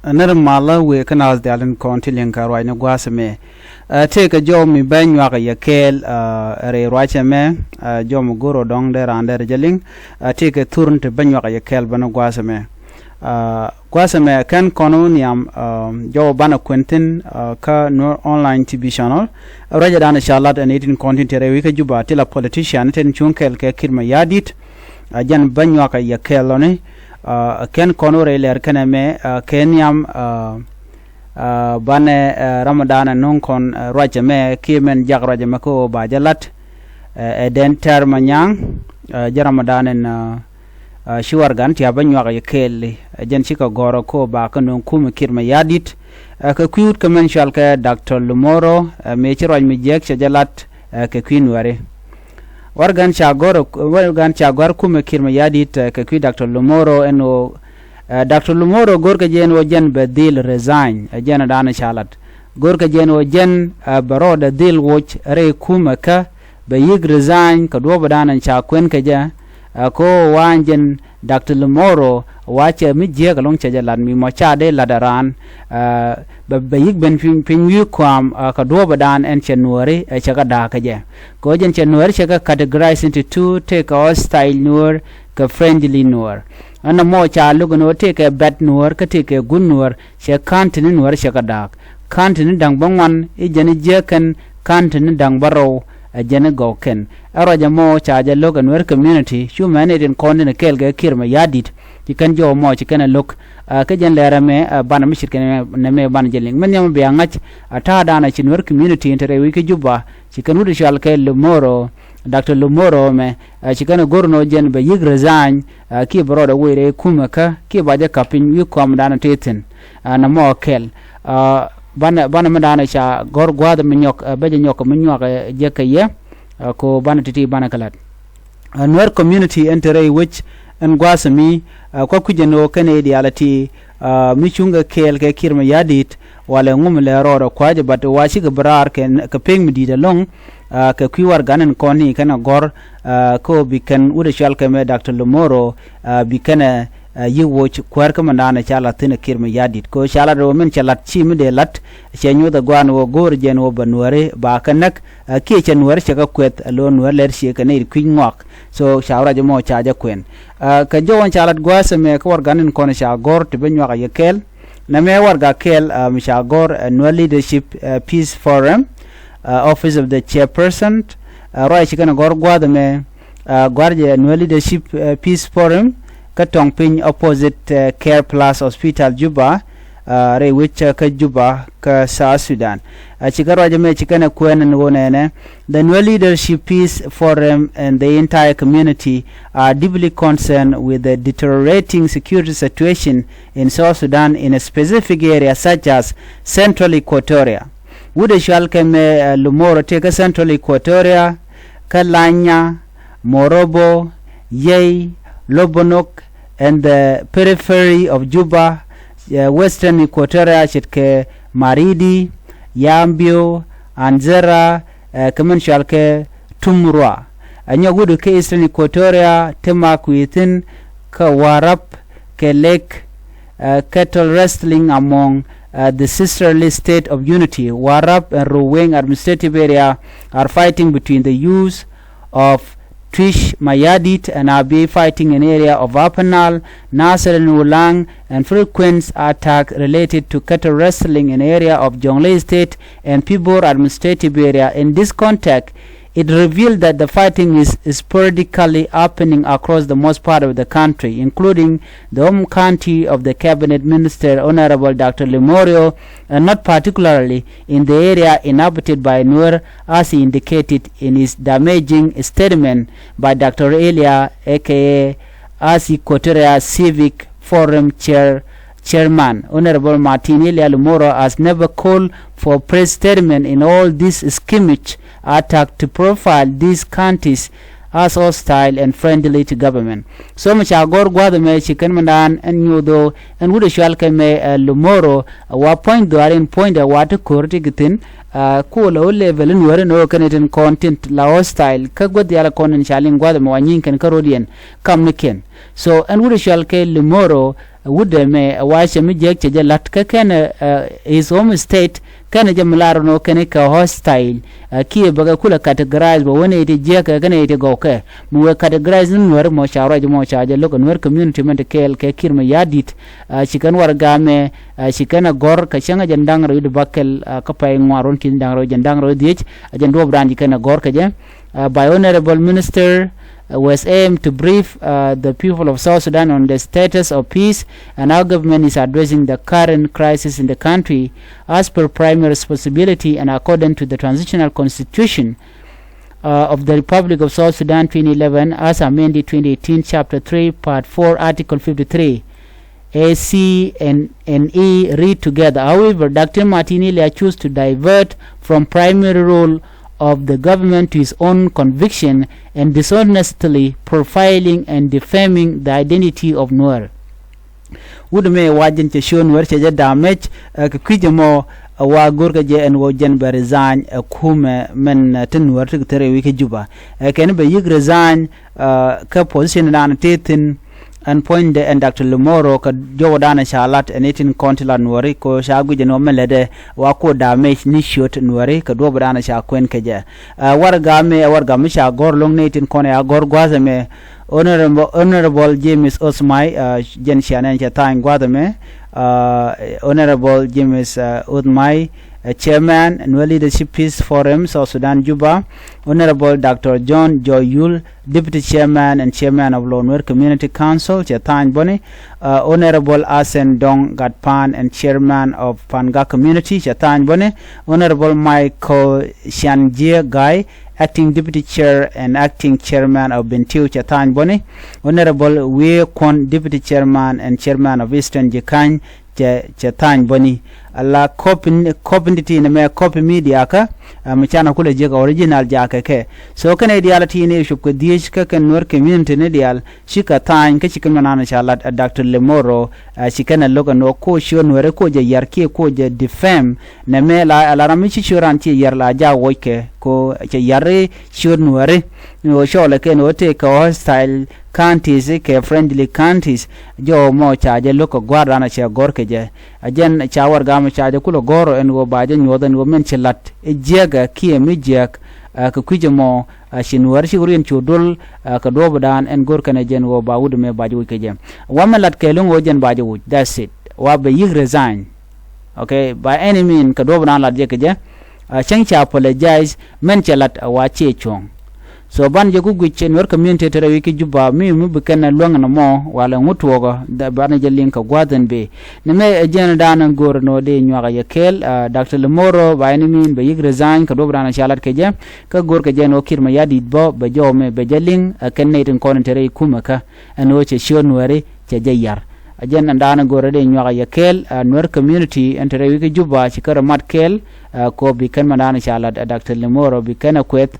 another mala we can as the Allen County Linka no guasame. Take a job me ben yaka yakel re rachame jom goro dong there and there jelling take a turn to ben yaka yakel bano guasame. Guasame can cononium jo bana quentin ka no online TV channel raja dana charlotte and 18 content re wika juba till a politician ten chunkel ke kirma yadit jan ben yaka yakel one ken konore ler kaname kenyam bane ramadana non kon rajame kimen jag rajame ko bajalat den ter manyang jaramadanen shiwargan ti abanyo ga yekeli jen chika goro ko ba kanon kuma kirma yadit ka kuyut commercial ka dr lomuro me chiroj mi jek jalat ka kwinware wargan chagor kuma kirma yadit ka kwi dr lomuro eno dr lomuro gorka jen wo jen bedil resign jen dana chalat gorka jen wo jen baroda dil woch re kuma ka be yig resign ka do badana cha kwen ka ja ko wanjen dr lomuro wache mi je ga long cha jalan mi mo cha de ladaran be yig ben pin yu kwam ka do badan en chenuari cha ga da ka je ko jen chenuari cha ga categorize into two take our style Nuer ka friendly Nuer ana mo cha lugo no take a bad Nuer ka take a good Nuer cha kantin Nuer cha ga da kantin dang bangwan e jen je kan kantin dang baro jene goken araja mo chaja logan Nuer community humanity in kondene kelge kirma yadit tikan jo mo chikana lok ka jen lera me bana mishir kene me bana jeling men yam be angach ata dana chi Nuer community intere wiki juba chikan wudu shal ke lomuro dr lomuro me chikana gorno jen be yig resign ki broda wire kumaka ki baje kapin yukom dana teten na mo kel bana madana cha gor gwada minyok beje nyok minyok jekaye ko bana titi bana kalat Nuer community entere which en gwasami ko kujeno kanedi alati michunga kel ke kirma yadit wala ngum le roro kwaje bat washi gabrar ken ka peng midida long ka kwiwar ganen koni kana gor ko bikan ude shal keme dr lomuro bikana yi woch kwar kama ndana chala tina kirma yadit ko chala do men chalat chimi de lat chenyo da gwan wo gor jen wo banware ba kanak ki chenwar chaka kwet lo Nuer ler shi kana kwin ngok so shawra jamo chaja kwen ka jowon chalat gwasa me ko war ganen kono sha gor te benyo ga yekel na me war ga kel mi sha gor Nuer leadership peace forum office of the chairperson roi chikana gor gwada me gwarje Nuer leadership peace forum katong pin opposite Care Plus Hospital Juba re which ka Juba ka South Sudan chikaro jame chikana kwen ngonene the Nuer leadership peace forum and the entire community are deeply concerned with the deteriorating security situation in South Sudan in a specific area such as Central Equatoria wude shal keme Lomuro take Central Equatoria Kalanya Morobo Yei Lobonok and the periphery of Juba, Western Equatoria, Chitke, Maridi, Yambio, Anzera, Kamenchalke, Tumrua. And you go to Eastern Equatoria, Temak within Kawarap, Kelek, cattle wrestling among the sisterly state of unity. Warap and Ruweng administrative area are fighting between the use of Twish Mayadit and Abe fighting an area of Apanal, Nasser and Ulang, and frequent attack related to cattle wrestling in area of Jonglei State and Pibor administrative area. In this context, it revealed that the fighting is sporadically happening across the most part of the country, including the home county of the cabinet minister, Honorable Dr. Lomuro, and not particularly in the area inhabited by Nuer, as he indicated in his damaging statement by Dr. Elia, aka Equatoria Civic Forum Chairman. Honorable Martin Elia Lomuro has never called for press statement in all this skirmish attack to profile these counties as hostile and friendly to government. So much agor gwada me chicken mandan and yudo and would shall me Lomuro wa point during point a water kurti gitin cool level and were no Canadian content la hostile kagwa the ala con and shalling gwada me wanyin can carodian come nikin. So and would shall Lomuro would me wash a mijek je lat ka ken his home state kan je mlaro no ken ka hostile ki baga kula categorize ba woni ite je ka kan ite go ka mu categorize Nuer mo shawra je mo chaje lo Nuer community men kel ke kirma yadit chikan warga me chikana gor ka changa jandang ro de bakel ka pay ngaron kin dang ro jandang ro dich ajando brand kana gor ka je by honorable minister was aimed to brief the people of South Sudan on the status of peace and how government is addressing the current crisis in the country as per primary responsibility and according to the transitional constitution of the Republic of South Sudan 2011 as amended 2018 chapter 3 part 4 article 53 A, C and E read together. However, Dr. Martinelli chose to divert from primary role of the government to his own conviction and dishonestly profiling and defaming the identity of Nuer. Would me wajin che show Nuer che damage kwijemo wa gorga je en wo jen be resign kume men tin Nuer tere wiki juba ken be yig resign ka position na tetin and point the and Dr. Lomuro ka jowadana shalat and etin kontila Nueri ko shagu je no melede wa ko damage ni shot Nueri ka do badana sha kwen keje warga me sha gor long netin kone ya gor gwazame honorable James Osmai jen shanen cha time gwazame honorable James Udmai chairman Nuer Leadership Peace Forum South Sudan Juba, honorable Dr. John Joyul deputy chairman and chairman of Nuer Community Council Chetany Boni, honorable Asen Dong Gatpan and chairman of Panga Community Chetany Boni, honorable Michael Shanjie Guy acting deputy chair and acting chairman of Bentiu Chetany Boni, honorable Wei Kwon deputy chairman and chairman of Eastern Jikany Chetany Boni. La copy me copy media ka mchana kule jega original jaka ke so kana ideality ne shukko dish ka kan Nuer community ne dial shika tan ka chikan manana shala Dr. Lomuro shikana logo no ko sho Nuer ko je yarke ko je defame na me la rami chi shuran chi yar la ja woike ko che yare sho Nuer no sho le ke no te ko hostile counties ke friendly counties jo mo cha je loko gwara na che gor ke je ajen chawar ga chaje kulo goro en go baje nyodan go men chelat e jega kie mi jek ka kujemo shinwar shi urien chudul ka do badan en gor kana jen go bawud me baje wi keje wamalat kelung go jen baje wi that's it wa be yig resign okay by any mean ka do badan la je keje chang cha apologize men chelat wa che chong so ban je gugu chen Nuer community tere wiki juba mi bukana longa na mo wala ngutwogo da ban je linka gwaden be ne me jen dana gor no de nywaga yekel Dr. Lomuro by any mean be yig resign ka dobra na shalat keje ka gor ke jen okir ma yadi bo be jo me be jeling ken ne tin kon tere kumaka eno che shon Nuer che jayar ajen dana gor de nywaga yekel Nuer community tere wiki juba chikara matkel ko bi kan manana shalat Dr. Lomuro bi kana kwet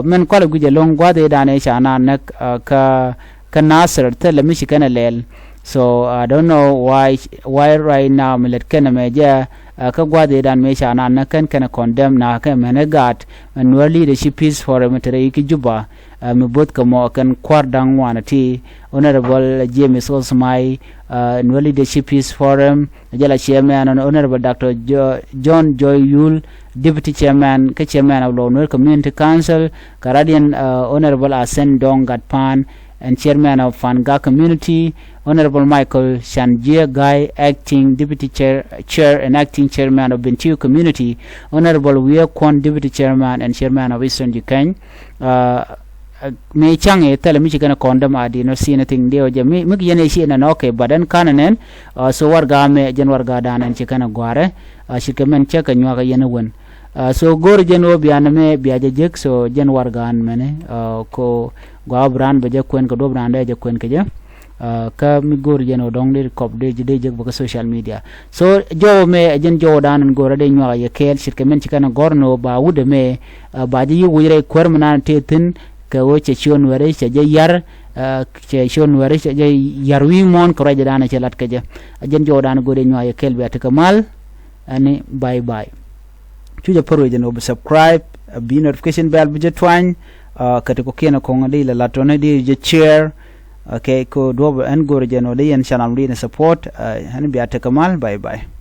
men kwala guje long gwade dane shana nak ka nasr tele mishi kana lel so I don't know why right now milet kana meja ka gwade dan me shana nak kan condemn na ka menegat Nuer Leadership Peace Forum tere iki juba me bot ka mo kan kwardang wanati honorable James Osmai Nuer Leadership Peace Forum jala chairman honorable Dr. John Joyul deputy chairman ka chairman of Nuer Community Council Canadian honorable Asen Dong Gatpan and chairman of Panga Community honorable Michael Shanjie Guy acting deputy chair and acting chairman of Bentiu Community honorable Wei Kwon deputy chairman and chairman of Eastern Jikany me change tele mi chikana condemn adi no see anything deo je mi yene shi na okay badan kananen so warga me jen warga danan chikana gware shikemen cheka nywa yene won so gor jen obiana me biaje jek so jen warga an mene ko gwa brand be je kwen ko do brand je kwen ke je ka mi gor jen odong de kop de je baka social media so jo me jen jo danan gor de nywa ye kel shikemen chikana gorno ba wude me ba je yugure kwermana tetin ka woche chon were che je yar che chon were che je yar wi mon ko raja dana che lat ka je ajen jo dana gode nywa ye kelbe atakamal ani bye bye chuja poro je no subscribe be notification bell bu je twany ka te ko kena ko ngadi la latone di je share okay ko do en gorje no le yen channel ni support han biya ta kamal bye bye